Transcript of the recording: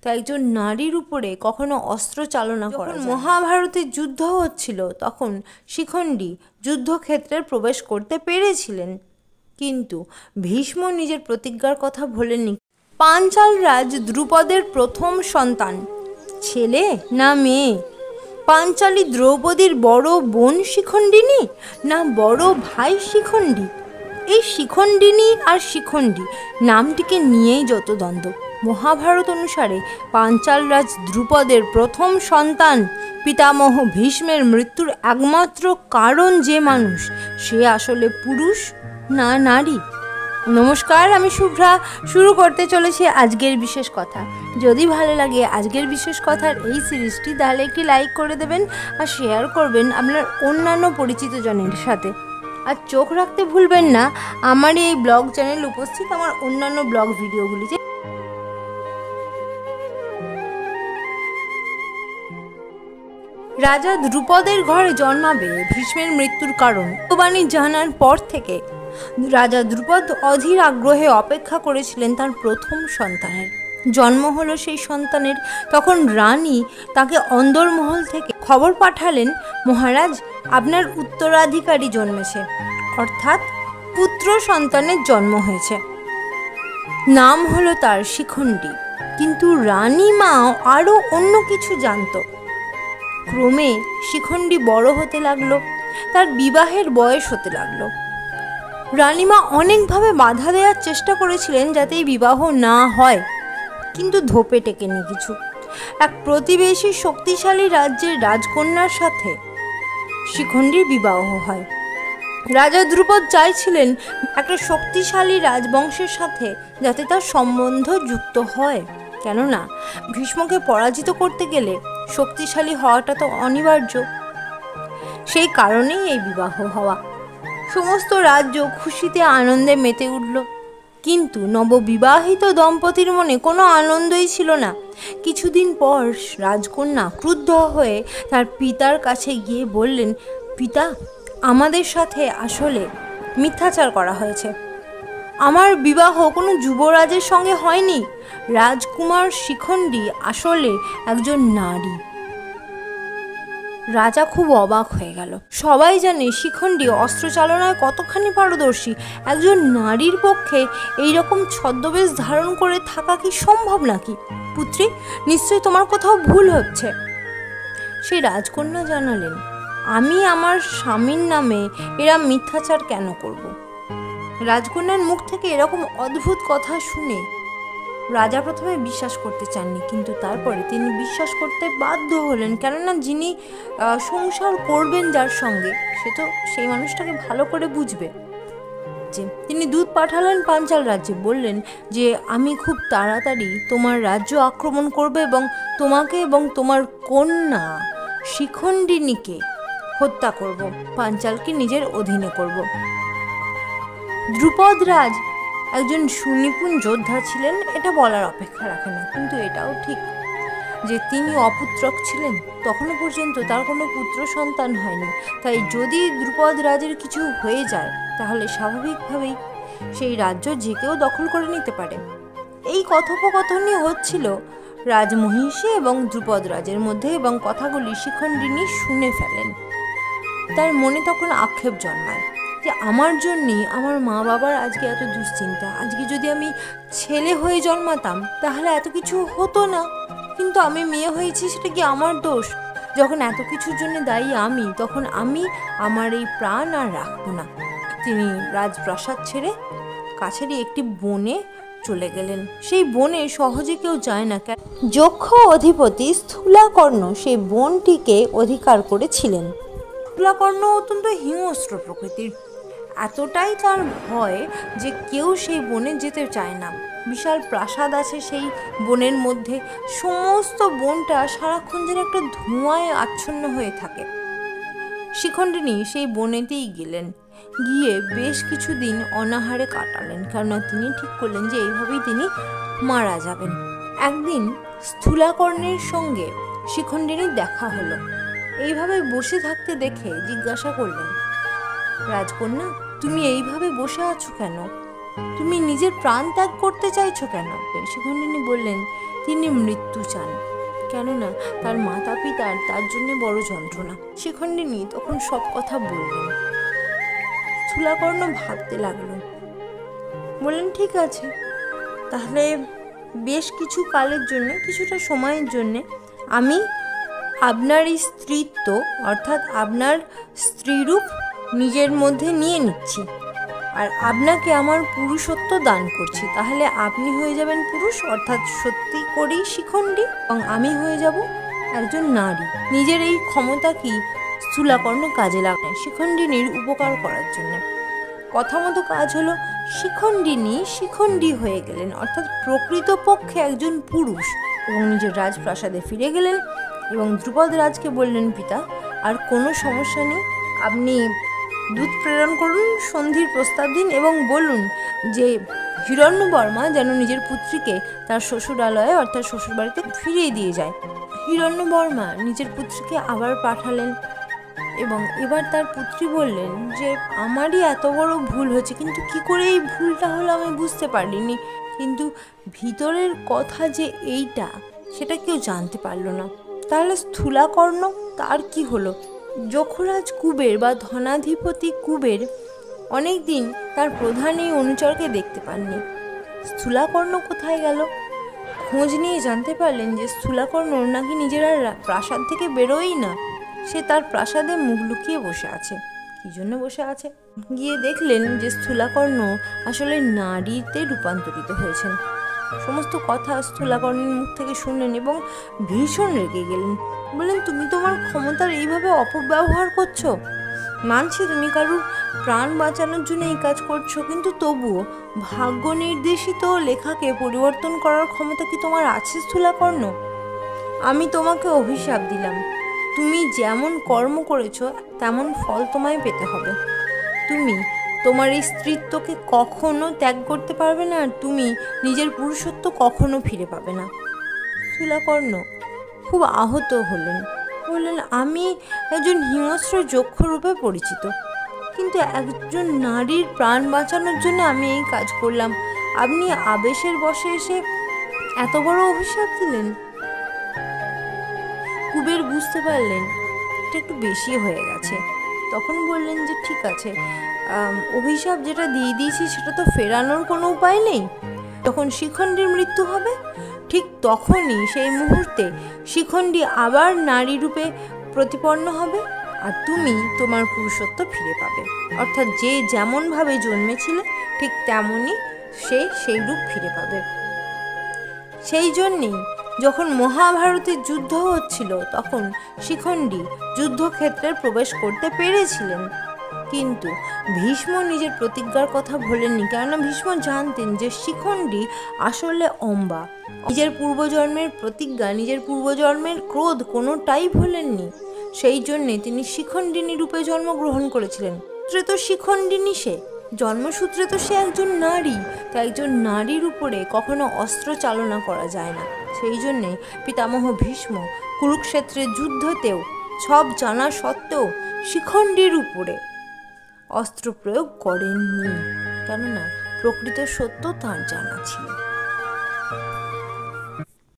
তো একজন নারীর উপরে কখনো অস্ত্র চালনা করা যায় না। মহাভারতের যুদ্ধ হচ্ছিল তখন শিখণ্ডী যুদ্ধক্ষেত্রে প্রবেশ করতে পেরেছিলেন, কিন্তু ভীষ্ম নিজের প্রতিজ্ঞার কথা ভোলেননি। পাঞ্চাল রাজ দ্রুপদের প্রথম সন্তান ছেলে না মেয়ে? পাঞ্চালী দ্রৌপদীর বড় বোন শিখণ্ডিনী না বড় ভাই শিখণ্ডী? এই শিখণ্ডিনী আর শিখণ্ডী নামটিকে নিয়েই যত দ্বন্দ্ব। মহাভারত অনুসারে পাঞ্চাল রাজ দ্রুপদের প্রথম সন্তান পিতামহ ভীষ্মের মৃত্যুর একমাত্র কারণ যে মানুষ, সে আসলে পুরুষ না নারী? নমস্কার, আমি শুভ্রা। শুরু করতে চলেছি আজকের বিশেষ কথা। যদি ভালো লাগে আজকের বিশেষ কথার এই সিরিজটি, তাহলে একটি লাইক করে দেবেন আর শেয়ার করবেন আপনার অন্যান্য পরিচিত জনের সাথে। আর চোখ রাখতে ভুলবেন না আমার এই ব্লগ চ্যানেল উপস্থিত আমার অন্যান্য ব্লগ ভিডিওগুলিতে। রাজা দ্রুপদের ঘরে জন্মাবে ভীষ্মের মৃত্যুর কারণ বাণী জানার পর থেকে রাজা দ্রুপদ অধীর আগ্রহে অপেক্ষা করেছিলেন তার প্রথম সন্তানের জন্ম হলো। সেই সন্তানের তখন রানী তাকে অন্দরমহল থেকে খবর পাঠালেন, মহারাজ, আপনার উত্তরাধিকারী জন্মেছে, অর্থাৎ পুত্র সন্তানের জন্ম হয়েছে। নাম হলো তার শিখণ্ডী। কিন্তু রানী মা আরও অন্য কিছু জানত। ক্রমে শিখণ্ডী বড় হতে লাগলো, তার বিবাহের বয়স হতে লাগলো। রানীমা অনেকভাবে বাধা দেওয়ার চেষ্টা করেছিলেন যাতে এই বিবাহ না হয়, কিন্তু ধোপে টেকেনি কিছু। এক প্রতিবেশী শক্তিশালী রাজ্যের রাজকন্যার সাথে শিখণ্ডীর বিবাহ হয়। রাজা দ্রুপদ চাইছিলেন একটা শক্তিশালী রাজবংশের সাথে যাতে তার সম্বন্ধ যুক্ত হয়, কেননা ভীষ্মকে পরাজিত করতে গেলে শক্তিশালী হওয়াটা তো অনিবার্য। সেই কারণেই এই বিবাহ হওয়া। সমস্ত রাজ্য খুশিতে আনন্দে মেতে উঠল, কিন্তু নববিবাহিত দম্পতির মনে কোনো আনন্দই ছিল না। কিছুদিন পর রাজকন্যা ক্রুদ্ধ হয়ে তার পিতার কাছে গিয়ে বললেন, পিতা, আমাদের সাথে আসলে মিথ্যাচার করা হয়েছে। আমার বিবাহ কোনো যুবরাজের সঙ্গে হয়নি। রাজকুমার শিখণ্ডী আসলে একজন নারী। রাজা খুব অবাক হয়ে গেল। সবাই জানে শিখণ্ডী অস্ত্রচালনায় কতখানি পারদর্শী। একজন নারীর পক্ষে এইরকম ছদ্মবেশ ধারণ করে থাকা কি সম্ভব নাকি? পুত্রী, নিশ্চয়ই তোমার কোথাও ভুল হচ্ছে। সেই রাজকন্যা জানালেন, আমি আমার স্বামীর নামে এরা মিথ্যাচার কেন করব? রাজকন্যার মুখ থেকে এরকম অদ্ভুত কথা শুনে রাজা প্রথমে বিশ্বাস করতে চাননি, কিন্তু তারপরে তিনি বিশ্বাস করতে বাধ্য হলেন, কেননা যিনি সংসার করবেন যার সঙ্গে, সে তো সেই মানুষটাকে ভালো করে বুঝবে। যে তিনি দূত পাঠালেন পাঞ্চাল রাজ্যে, বললেন যে আমি খুব তাড়াতাড়ি তোমার রাজ্য আক্রমণ করবে এবং তোমাকে এবং তোমার কন্যা শিখণ্ডিনীকে হত্যা করব, পাঞ্চালকে নিজের অধীনে করব। দ্রুপদ রাজ একজন সুনিপুণ যোদ্ধা ছিলেন, এটা বলার অপেক্ষা রাখে না, কিন্তু এটাও ঠিক যে তিনি অপুত্রক ছিলেন। তখনও পর্যন্ত তার কোনো পুত্র সন্তান হয়নি। তাই যদি দ্রুপদ রাজের কিছু হয়ে যায় তাহলে স্বাভাবিকভাবেই সেই রাজ্য যে কেউ দখল করে নিতে পারে। এই কথোপকথনই হচ্ছিল রাজমহিষী এবং দ্রুপদ রাজের মধ্যে, এবং কথাগুলি শিখণ্ডিনী শুনে ফেলেন। তার মনে তখন আক্ষেপ জন্মায় যে আমার জন্যই আমার মা বাবার আজকে এত দুশ্চিন্তা। আজকে যদি আমি ছেলে হয়ে জন্মাতাম তাহলে এত কিছু হতো না, কিন্তু আমি মেয়ে হয়েছি, সেটা কি আমার দোষ? যখন এত কিছুর জন্য দায়ী আমি, তখন আমি আমার এই প্রাণ আর রাখবো না। তিনি রাজপ্রাসাদ ছেড়ে কাছেরই একটি বনে চলে গেলেন। সেই বনে সহজে কেউ যায় না। যক্ষ অধিপতি স্থূলাকর্ণ সেই বনটিকে অধিকার করেছিলেন। স্থূলাকর্ণ অত্যন্ত হিংস্র প্রকৃতির। এতটাই তার ভয় যে কেউ সেই বনে যেতে চায় না। বিশাল প্রাসাদ আছে সেই বনের মধ্যে। সমস্ত বনটা সারাক্ষণ যেন একটা ধোঁয়ায় আচ্ছন্ন হয়ে থাকে। শিখণ্ডিনী সেই বনেতেই গেলেন, গিয়ে বেশ কিছুদিন অনাহারে কাটালেন, কেননা তিনি ঠিক করলেন যে এইভাবেই তিনি মারা যাবেন। একদিন স্থূলাকর্ণের সঙ্গে শিখণ্ডিনীর দেখা হলো। এইভাবে বসে থাকতে দেখে জিজ্ঞাসা করলেন, রাজকন্যা, তুমি এইভাবে বসে আছো কেন? তুমি নিজের প্রাণ ত্যাগ করতে চাইছো কেন? শিখণ্ডিনী বললেন তিনি মৃত্যু চান, কেননা তার মাতা পিতার তার জন্য বড় যন্ত্রণা। শিখণ্ডিনী তখন সব কথা বললেন। স্থূলাকর্ণ ভাবতে লাগলো, বললেন ঠিক আছে, তাহলে বেশ কিছু কালের জন্য, কিছুটা সময়ের জন্য আমি আপনার এই স্ত্রীত্ব অর্থাৎ আপনার স্ত্রীরূপ নিজের মধ্যে নিয়ে নিচ্ছি, আর আপনাকে আমার পুরুষত্ব দান করছি। তাহলে আপনি হয়ে যাবেন পুরুষ অর্থাৎ সত্যি করেই শিখণ্ডী, এবং আমি হয়ে যাব একজন নারী। নিজের এই ক্ষমতা কি স্থূলাকর্ণ কাজে লাগায় শিখণ্ডিনীর উপকার করার জন্য। কথা মতো কাজ হলো, শিখণ্ডিনী শিখণ্ডী হয়ে গেলেন, অর্থাৎ প্রকৃতপক্ষে একজন পুরুষ, এবং নিজের রাজপ্রাসাদে ফিরে গেলেন এবং দ্রুপদ রাজকে বললেন, পিতা আর কোনো সমস্যা নেই, আপনি দূত প্রেরণ করুন, সন্ধির প্রস্তাব দিন এবং বলুন যে হিরণ্যবর্মা যেন নিজের পুত্রীকে তার শ্বশুরালয়ে অর্থাৎ শ্বশুরবাড়িতে ফিরিয়ে দিয়ে যায়। হিরণ্যবর্মা নিজের পুত্রীকে আবার পাঠালেন এবং এবার তার পুত্রী বললেন যে আমারই এত বড় ভুল হয়েছে, কিন্তু কি করে এই ভুলটা হলো আমি বুঝতে পারিনি, কিন্তু ভিতরের কথা যে এইটা সেটা কেউ জানতে পারলো না। তাহলে স্থূলাকর্ণ তার কি হলো? যক্ষরাজ কুবের বা ধনাধিপতি কুবের অনেক দিন তার প্রধান এই অনুচরকে দেখতে পাননি। স্থূলাকর্ণ কোথায় গেল? খোঁজ নিয়ে জানতে পারলেন যে স্থূলাকর্ণ নাকি নিজের আর প্রাসাদ থেকে বেরোই না, সে তার প্রাসাদে মুখ লুকিয়ে বসে আছে। কি জন্য বসে আছে? গিয়ে দেখলেন যে স্থূলাকর্ণ আসলে নারীতে রূপান্তরিত হয়েছেন। সমস্ত কথা স্থূলাকর্ণের মুখ থেকে শুনলেন এবং ভীষণ রেগে গেলেন। বললেন, তুমি তোমার ক্ষমতার এইভাবে অপব্যবহার করছো। মানছি তুমি কারুর প্রাণ বাঁচানোর জন্য এই কাজ করছো, কিন্তু তবুও ভাগ্য নির্দেশিত লেখাকে পরিবর্তন করার ক্ষমতা কি তোমার আছে স্থূলাকর্ণ? আমি তোমাকে অভিশাপ দিলাম, তুমি যেমন কর্ম করেছো তেমন ফল তোমায় পেতে হবে। তুমি তোমার এই স্ত্রীত্বকে কখনো ত্যাগ করতে পারবে না, আর তুমি নিজের পুরুষত্ব কখনো ফিরে পাবে না। স্থূলাকর্ণ খুব আহত হলেন, বললেন, আমি একজন হিংস্র যক্ষ রূপে পরিচিত, কিন্তু একজন নারীর প্রাণ বাঁচানোর জন্য আমি এই কাজ করলাম, আপনি আবেশের বশে এসে এত বড় অভিশাপ দিলেন। কুবের বুঝতে পারলেন এটা একটু বেশি হয়ে গেছে। তখন বললেন যে ঠিক আছে, অভিশাপ যেটা দিয়ে দিয়েছি সেটা তো ফেরানোর কোনো উপায় নেই। যখন শিখণ্ডীর মৃত্যু হবে ঠিক তখনই সেই মুহূর্তে শিখণ্ডী আবার নারী রূপে প্রতিপন্ন হবে, আর তুমি তোমার পুরুষত্ব ফিরে পাবে, অর্থাৎ যে যেমনভাবে জন্মেছিলে ঠিক তেমনই সে সেই রূপ ফিরে পাবে। সেই জন্যেই যখন মহাভারতের যুদ্ধ হচ্ছিল তখন শিখণ্ডী যুদ্ধক্ষেত্রে প্রবেশ করতে পেরেছিলেন, কিন্তু ভীষ্ম নিজের প্রতিজ্ঞার কথা ভোলেননি, কেননা ভীষ্ম জানতেন যে শিখণ্ডী আসলে অম্বা। নিজের পূর্বজন্মের প্রতিজ্ঞা, নিজের পূর্বজন্মের ক্রোধ কোনোটাই ভোলেননি। সেই জন্যে তিনি শিখণ্ডিনী রূপে জন্মগ্রহণ করেছিলেন। তো শিখণ্ডিনী সে জন্মসূত্রে তো সে একজন নারী, তো একজন নারীর উপরে কখনো অস্ত্র চালনা করা যায় না। সেই জন্যে পিতামহ ভীষ্ম কুরুক্ষেত্রের যুদ্ধতেও সব জানা সত্ত্বেও শিখণ্ডীর উপরে অস্ত্র প্রয়োগ করেননি, কেননা প্রকৃত সত্য তার জানা ছিল।